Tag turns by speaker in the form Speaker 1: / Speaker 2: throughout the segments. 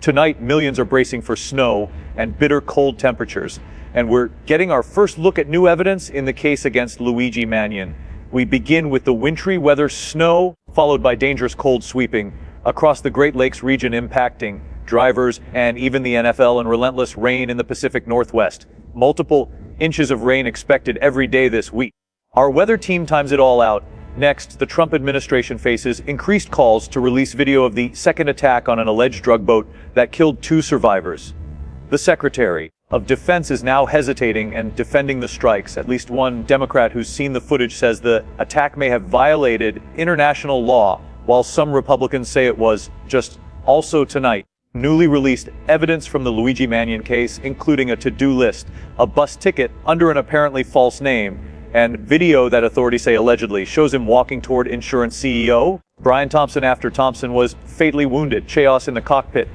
Speaker 1: Tonight, millions are bracing for snow and bitter cold temperatures, and we're getting our first look at new evidence in the case against Luigi Manion. We begin with the wintry weather, snow, followed by dangerous cold sweeping across the Great Lakes region, impacting drivers and even the NFL, and relentless rain in the Pacific Northwest. Multiple inches of rain expected every day this week. Our weather team times it all out. Next, the Trump administration faces increased calls to release video of the second attack on an alleged drug boat that killed 2 survivors. The Secretary of Defense is now hesitating and defending the strikes. At least one Democrat who's seen the footage says the attack may have violated international law, while some Republicans say it was. Just also tonight, newly released evidence from the Luigi Manion case, including a to-do list, a bus ticket under an apparently false name, and video that authorities say allegedly shows him walking toward insurance CEO Brian Thompson after Thompson was fatally wounded. Chaos in the cockpit.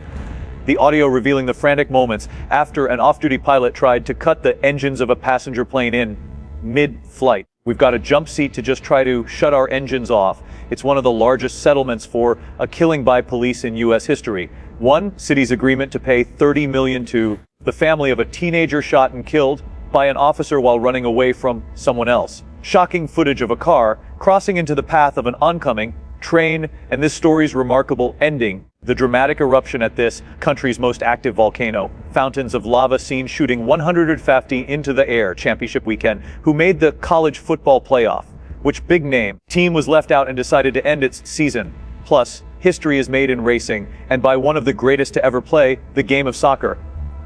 Speaker 1: The audio revealing the frantic moments after an off-duty pilot tried to cut the engines of a passenger plane in mid-flight. We've got a jump seat to just try to shut our engines off. It's one of the largest settlements for a killing by police in U.S. history. One city's agreement to pay $30 million to the family of a teenager shot and killed by an officer while running away from someone else. Shocking footage of a car crossing into the path of an oncoming train, and this story's remarkable ending. The dramatic eruption at this country's most active volcano. Fountains of lava seen shooting 150 into the air. Championship weekend. Who made the college football playoff? Which big name team was left out and decided to end its season? Plus, history is made in racing, and by one of the greatest to ever play the game of soccer.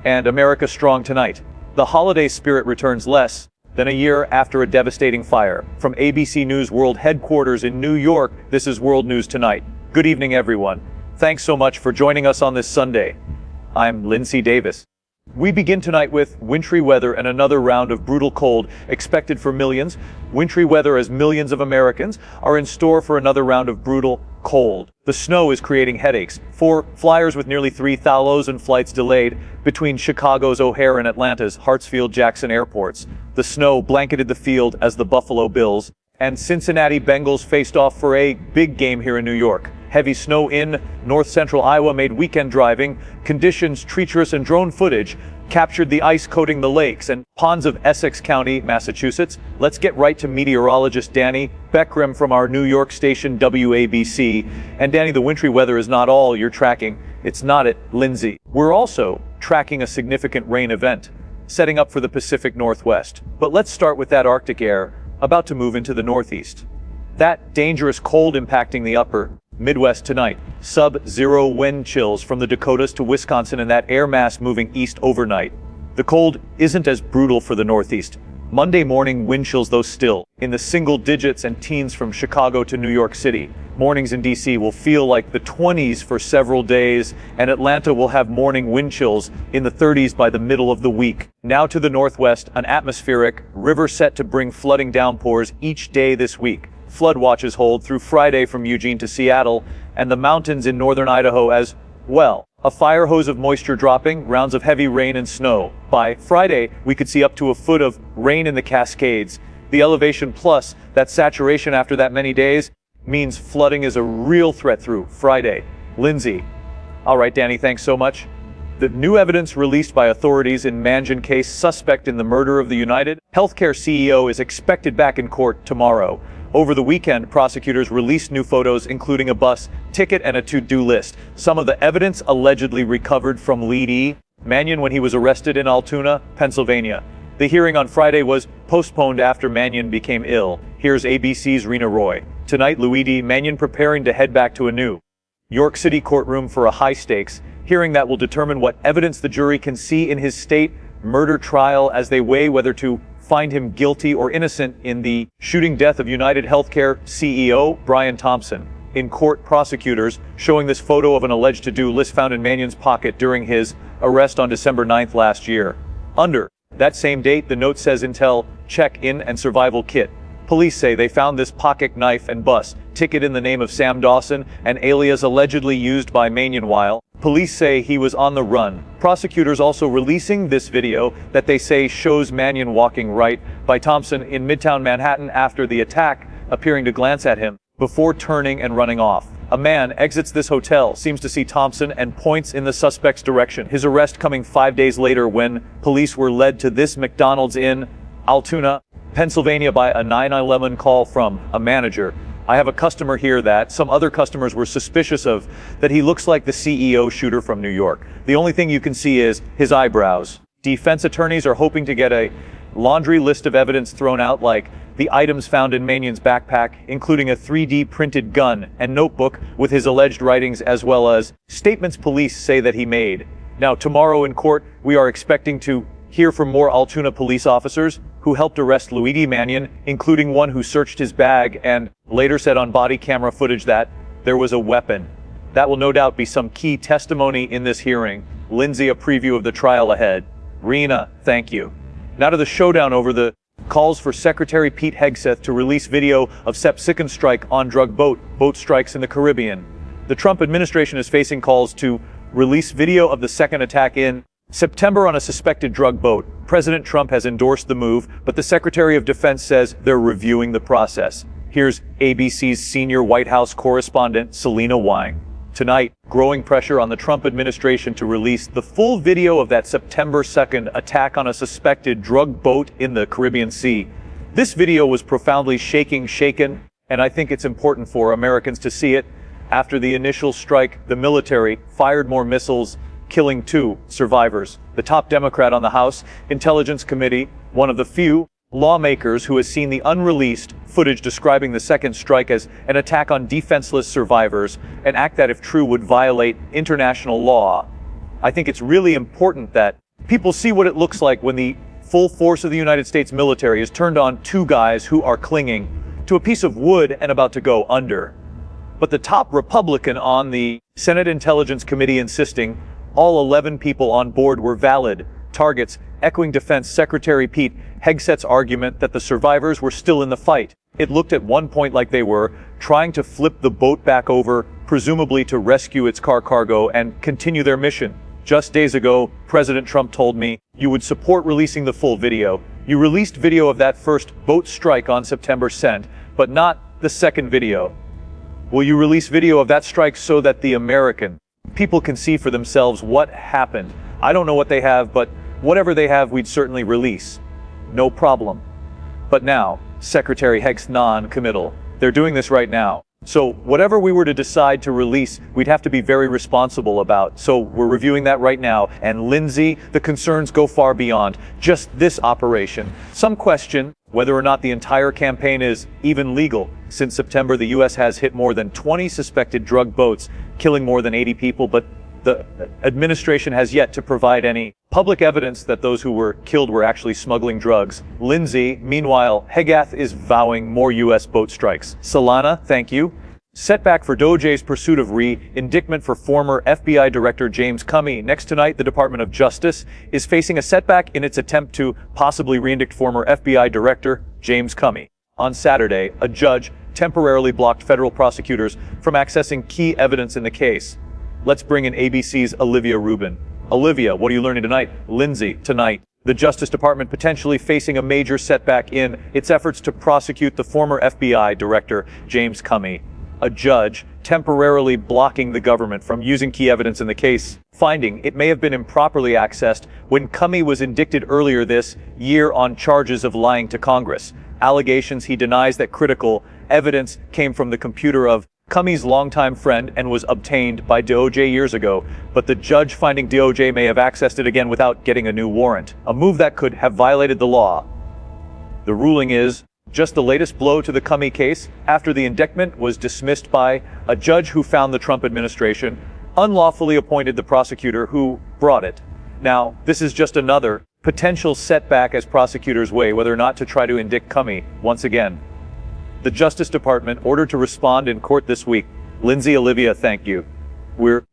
Speaker 1: And America strong tonight. The holiday spirit returns less than a year after a devastating fire. From ABC News World Headquarters in New York, this is World News Tonight. Good evening, everyone. Thanks so much for joining us on this Sunday. I'm Lindsay Davis. We begin tonight with wintry weather and another round of brutal cold expected for millions. Wintry weather as millions of Americans are in store for another round of brutal cold. The snow is creating headaches for flyers, with nearly 3,000 flights delayed between Chicago's O'Hare and Atlanta's Hartsfield-Jackson airports. The snow blanketed the field as the Buffalo Bills and Cincinnati Bengals faced off for a big game here in New York. Heavy snow in north-central Iowa made weekend driving conditions treacherous, and drone footage captured the ice coating the lakes and ponds of Essex County, Massachusetts. Let's get right to meteorologist Danny Beckram from our New York station WABC. And Danny, the wintry weather is not all you're tracking. It's not it, Lindsay. We're also tracking a significant rain event setting up for the Pacific Northwest. But let's start with that Arctic air about to move into the Northeast. That dangerous cold impacting the upper Midwest tonight. Sub-zero wind chills from the Dakotas to Wisconsin, and that air mass moving east overnight. The cold isn't as brutal for the Northeast. Monday morning wind chills, though, still in the single digits and teens from Chicago to New York City. Mornings in D.C. will feel like the 20s for several days, and Atlanta will have morning wind chills in the 30s by the middle of the week. Now to the Northwest, an atmospheric river set to bring flooding downpours each day this week. Flood watches hold through Friday from Eugene to Seattle and the mountains in northern Idaho as well. A fire hose of moisture dropping, rounds of heavy rain and snow. By Friday, we could see up to a foot of rain in the Cascades. The elevation plus that saturation after that many days means flooding is a real threat through Friday. Lindsay. All right, Danny, thanks so much. The new evidence released by authorities in Manion case, suspect in the murder of the UnitedHealthcare CEO, is expected back in court tomorrow. Over the weekend, prosecutors released new photos, including a bus ticket and a to-do list. Some of the evidence allegedly recovered from Luigi Manion when he was arrested in Altoona, Pennsylvania. The hearing on Friday was postponed after Manion became ill. Here's ABC's Rena Roy. Tonight, Luigi Manion preparing to head back to a New York City courtroom for a high-stakes hearing that will determine what evidence the jury can see in his state murder trial as they weigh whether to find him guilty or innocent in the shooting death of UnitedHealthcare CEO Brian Thompson. In court, prosecutors showing this photo of an alleged to-do list found in Manion's pocket during his arrest on December 9th last year. Under that same date, the note says Intel check-in and survival kit. Police say they found this pocket knife and bus ticket in the name of Sam Dawson, an alias allegedly used by Manion while police say he was on the run. Prosecutors also releasing this video that they say shows Manion walking right by Thompson in Midtown Manhattan after the attack, appearing to glance at him before turning and running off. A man exits this hotel, seems to see Thompson, and points in the suspect's direction. His arrest coming 5 days later when police were led to this McDonald's in Altoona, Pennsylvania by a 911 call from a manager. I have a customer here that some other customers were suspicious of, that he looks like the CEO shooter from New York. The only thing you can see is his eyebrows. Defense attorneys are hoping to get a laundry list of evidence thrown out, like the items found in Manion's backpack, including a 3D printed gun and notebook with his alleged writings, as well as statements police say that he made. Now, tomorrow in court, we are expecting to hear from more Altoona police officers who helped arrest Luigi Manion, including one who searched his bag and later said on body camera footage that there was a weapon. That will no doubt be some key testimony in this hearing. Lindsay, a preview of the trial ahead. Rena, thank you. Now to the showdown over the calls for Secretary Pete Hegseth to release video of SEP's second strike on drug boat strikes in the Caribbean. The Trump administration is facing calls to release video of the second attack in September on a suspected drug boat. President Trump has endorsed the move, but the Secretary of Defense says they're reviewing the process. Here's ABC's senior White House correspondent, Selena Wang. Tonight, growing pressure on the Trump administration to release the full video of that September 2nd attack on a suspected drug boat in the Caribbean Sea. This video was profoundly shaken, and I think it's important for Americans to see it. After the initial strike, the military fired more missiles, killing 2 survivors. The top Democrat on the House Intelligence Committee, one of the few lawmakers who has seen the unreleased footage describing the second strike as an attack on defenseless survivors, an act that, if true, would violate international law. I think it's really important that people see what it looks like when the full force of the United States military is turned on 2 guys who are clinging to a piece of wood and about to go under. But the top Republican on the Senate Intelligence Committee insisting all 11 people on board were valid targets, echoing Defense Secretary Pete Hegseth's argument that the survivors were still in the fight. It looked at one point like they were trying to flip the boat back over, presumably to rescue its cargo and continue their mission. Just days ago, President Trump told me you would support releasing the full video. You released video of that first boat strike on September 2nd, but not the second video. Will you release video of that strike so that the American people can see for themselves what happened? I don't know what they have, but whatever they have, we'd certainly release. No problem. But now, Secretary Hegseth non-committal. They're doing this right now. So whatever we were to decide to release, we'd have to be very responsible about. So we're reviewing that right now. And Lindsay, the concerns go far beyond just this operation. Some question whether or not the entire campaign is even legal. Since September, the U.S. has hit more than 20 suspected drug boats, killing more than 80 people, but the administration has yet to provide any public evidence that those who were killed were actually smuggling drugs. Lindsay, meanwhile, Hegseth is vowing more U.S. boat strikes. Solana, thank you. Setback for DOJ's pursuit of re-indictment for former FBI Director James Comey. Next tonight, the Department of Justice is facing a setback in its attempt to possibly re-indict former FBI Director James Comey. On Saturday, a judge temporarily blocked federal prosecutors from accessing key evidence in the case. Let's bring in ABC's Olivia Rubin. Olivia, what are you learning tonight? Lindsay, tonight, the Justice Department potentially facing a major setback in its efforts to prosecute the former FBI Director James Comey. A judge temporarily blocking the government from using key evidence in the case, finding it may have been improperly accessed when Comey was indicted earlier this year on charges of lying to Congress. Allegations he denies that critical evidence came from the computer of Comey's longtime friend and was obtained by DOJ years ago, but the judge finding DOJ may have accessed it again without getting a new warrant, a move that could have violated the law. The ruling is just the latest blow to the Comey case after the indictment was dismissed by a judge who found the Trump administration unlawfully appointed the prosecutor who brought it. Now, this is just another potential setback as prosecutors weigh whether or not to try to indict Comey once again. The Justice Department ordered to respond in court this week. Lindsay, Olivia, thank you.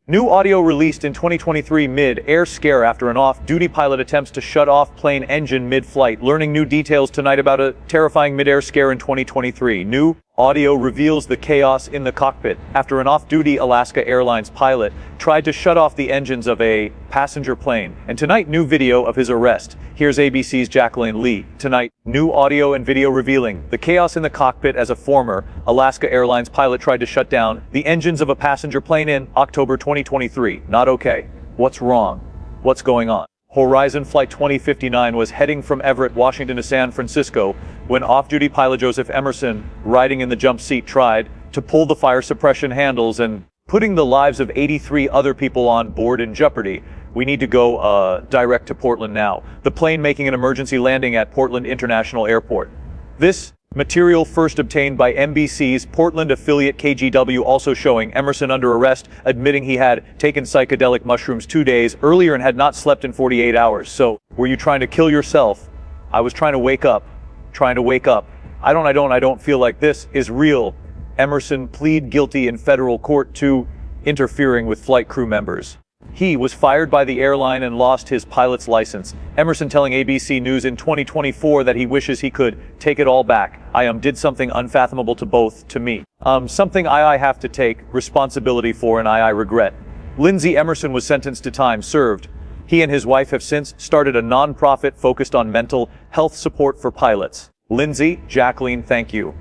Speaker 1: New audio released in 2023 mid-air scare after an off-duty pilot attempts to shut off plane engine mid-flight. Learning new details tonight about a terrifying mid-air scare in 2023. New Audio reveals the chaos in the cockpit after an off-duty Alaska Airlines pilot tried to shut off the engines of a passenger plane. And tonight, new video of his arrest. Here's ABC's Jacqueline Lee. Tonight, new audio and video revealing the chaos in the cockpit as a former Alaska Airlines pilot tried to shut down the engines of a passenger plane in October 2023. Not okay. What's wrong? What's going on? Horizon Flight 2059 was heading from Everett, Washington to San Francisco when off-duty pilot Joseph Emerson, riding in the jump seat, tried to pull the fire suppression handles and putting the lives of 83 other people on board in jeopardy. We need to go direct to Portland now. The plane making an emergency landing at Portland International Airport. This material first obtained by NBC's Portland affiliate KGW, also showing Emerson under arrest, admitting he had taken psychedelic mushrooms 2 days earlier and had not slept in 48 hours. So, were you trying to kill yourself? I was trying to wake up. I don't feel like this is real. Emerson plead guilty in federal court to interfering with flight crew members. He was fired by the airline and lost his pilot's license. Emerson telling ABC News in 2024 that he wishes he could take it all back. I did something unfathomable to me. Something I have to take responsibility for and I regret. Lindsay Emerson was sentenced to time served. He and his wife have since started a non-profit focused on mental health support for pilots. Lindsay, Jacqueline, thank you.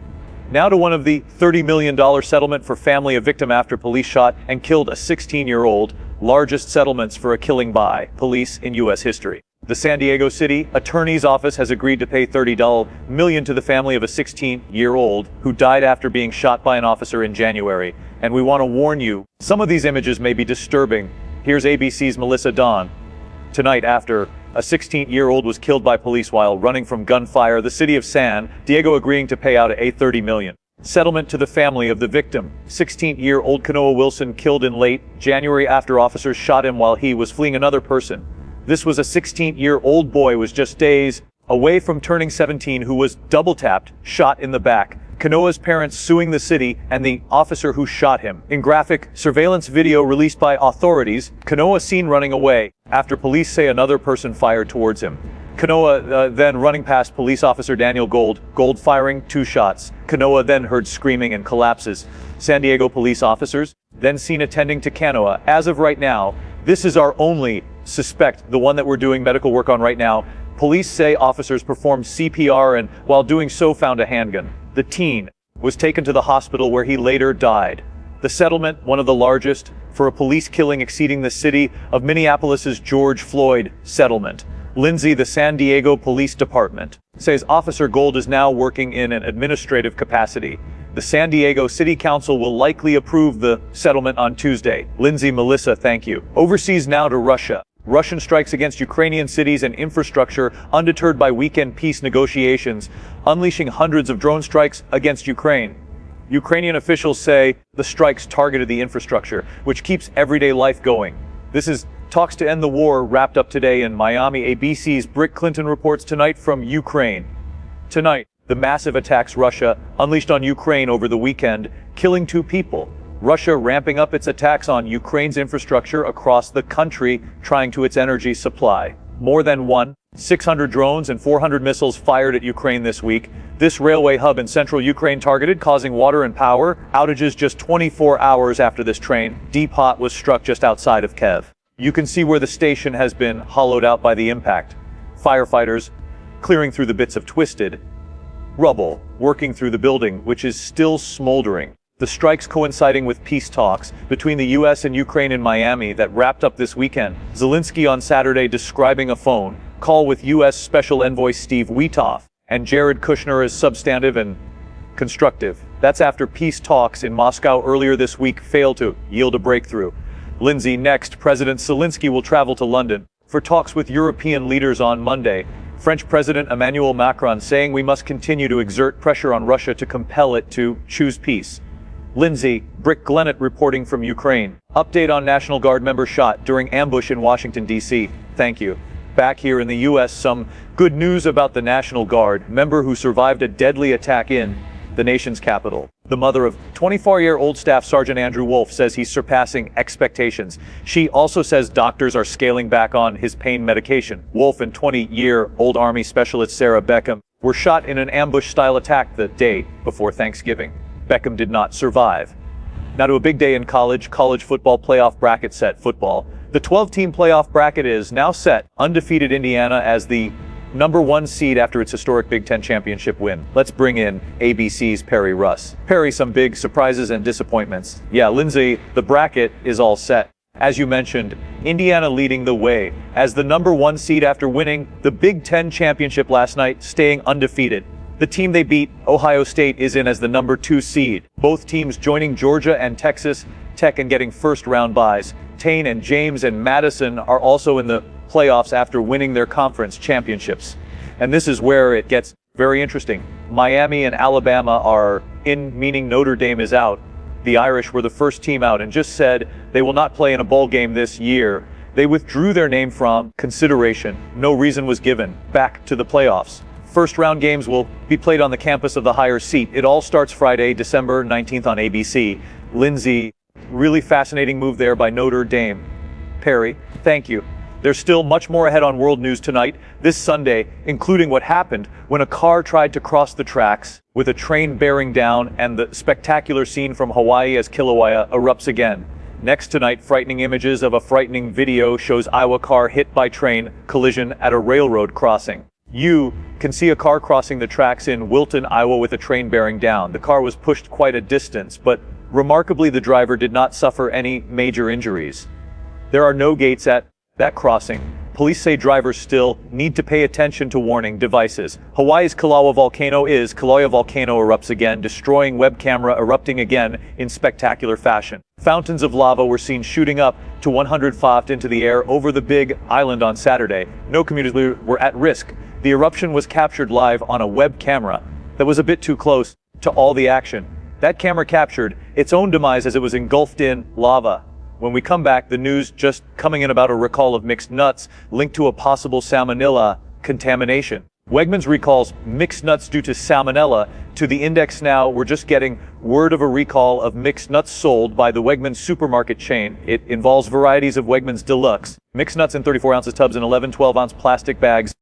Speaker 1: Now to one of the $30 million settlement for family of victim after police shot and killed a 16-year-old, largest settlements for a killing by police in U.S. history. The San Diego City Attorney's Office has agreed to pay $30 million to the family of a 16-year-old who died after being shot by an officer in January. And we want to warn you, some of these images may be disturbing. Here's ABC's Melissa Dawn. Tonight, after a 16-year-old was killed by police while running from gunfire, the city of San Diego agreeing to pay out a $30 million settlement to the family of the victim. 16-year-old Kanoa Wilson killed in late January after officers shot him while he was fleeing another person. This was a 16-year-old boy was just days away from turning 17 who was double-tapped, shot in the back. Kanoa's parents suing the city and the officer who shot him. In graphic surveillance video released by authorities, Kanoa seen running away after police say another person fired towards him. Kanoa then running past police officer Daniel Gold firing 2 shots. Kanoa then heard screaming and collapses. San Diego police officers then seen attending to Kanoa. As of right now, this is our only suspect, the one that we're doing medical work on right now. Police say officers performed CPR and while doing so found a handgun. The teen was taken to the hospital where he later died. The settlement, one of the largest for a police killing exceeding the city of Minneapolis's George Floyd settlement. Lindsay, the San Diego Police Department, says Officer Gold is now working in an administrative capacity. The San Diego City Council will likely approve the settlement on Tuesday. Lindsay, Melissa, thank you. Overseas now to Russia. Russian strikes against Ukrainian cities and infrastructure undeterred by weekend peace negotiations, unleashing hundreds of drone strikes against Ukraine. Ukrainian officials say the strikes targeted the infrastructure, which keeps everyday life going. This is talks to end the war wrapped up today in Miami. ABC's Britt Clinton reports tonight from Ukraine. Tonight, the massive attacks Russia unleashed on Ukraine over the weekend, killing 2 people. Russia ramping up its attacks on Ukraine's infrastructure across the country, trying to its energy supply. More than 600 drones and 400 missiles fired at Ukraine this week. This railway hub in central Ukraine targeted, causing water and power outages just 24 hours after this train depot was struck just outside of Kyiv. You can see where the station has been hollowed out by the impact. Firefighters clearing through the bits of twisted rubble, working through the building, which is still smoldering. The strikes coinciding with peace talks between the U.S. and Ukraine in Miami that wrapped up this weekend. Zelensky on Saturday describing a phone call with U.S. Special Envoy Steve Witkoff and Jared Kushner as substantive and constructive. That's after peace talks in Moscow earlier this week failed to yield a breakthrough. Lindsay, next, President Zelensky will travel to London for talks with European leaders on Monday. French President Emmanuel Macron saying we must continue to exert pressure on Russia to compel it to choose peace. Lindsay, Britt Glennett reporting from Ukraine. Update on National Guard member shot during ambush in Washington, D.C. Thank you. Back here in the U.S., some good news about the National Guard member who survived a deadly attack in the nation's capital. The mother of 24-year-old Staff Sergeant Andrew Wolf says he's surpassing expectations. She also says doctors are scaling back on his pain medication. Wolf and 20-year-old Army Specialist Sarah Beckham were shot in an ambush-style attack the day before Thanksgiving. Beckham did not survive. Now to a big day in college football playoff bracket set. Football. The 12-team playoff bracket is now set. Undefeated Indiana as the number 1 seed after its historic Big Ten championship win. Let's bring in ABC's Perry Russ. Perry, some big surprises and disappointments. Yeah, Lindsay, the bracket is all set. As you mentioned, Indiana leading the way as the number 1 seed after winning the Big Ten championship last night, staying undefeated. The team they beat, Ohio State, is in as the number 2 seed. Both teams joining Georgia and Texas Tech and getting first-round byes. Tane and James and Madison are also in the playoffs after winning their conference championships. And this is where it gets very interesting. Miami and Alabama are in, meaning Notre Dame is out. The Irish were the first team out and just said they will not play in a bowl game this year. They withdrew their name from consideration. No reason was given. Back to the playoffs. First round games will be played on the campus of the higher seat. It all starts Friday, December 19th on ABC. Lindsay, really fascinating move there by Notre Dame. Perry, thank you. There's still much more ahead on World News Tonight this Sunday, including what happened when a car tried to cross the tracks with a train bearing down, and the spectacular scene from Hawaii as Kilauea erupts again. Next tonight, frightening images of a frightening video shows Iowa car hit by train collision at a railroad crossing. You can see a car crossing the tracks in Wilton, Iowa with a train bearing down. The car was pushed quite a distance, but remarkably the driver did not suffer any major injuries. There are no gates at that crossing. Police say drivers still need to pay attention to warning devices. Hawaii's Kilauea volcano erupts again, destroying web camera, erupting again in spectacular fashion. Fountains of lava were seen shooting up to 100 feet into the air over the Big Island on Saturday. No communities were at risk. The eruption was captured live on a web camera that was a bit too close to all the action. That camera captured its own demise as it was engulfed in lava. When we come back, the news just coming in about a recall of mixed nuts linked to a possible salmonella contamination. Wegmans recalls mixed nuts due to salmonella to the index now. We're just getting word of a recall of mixed nuts sold by the Wegmans supermarket chain. It involves varieties of Wegmans Deluxe, mixed nuts in 34 ounces tubs and 11 12-ounce plastic bags.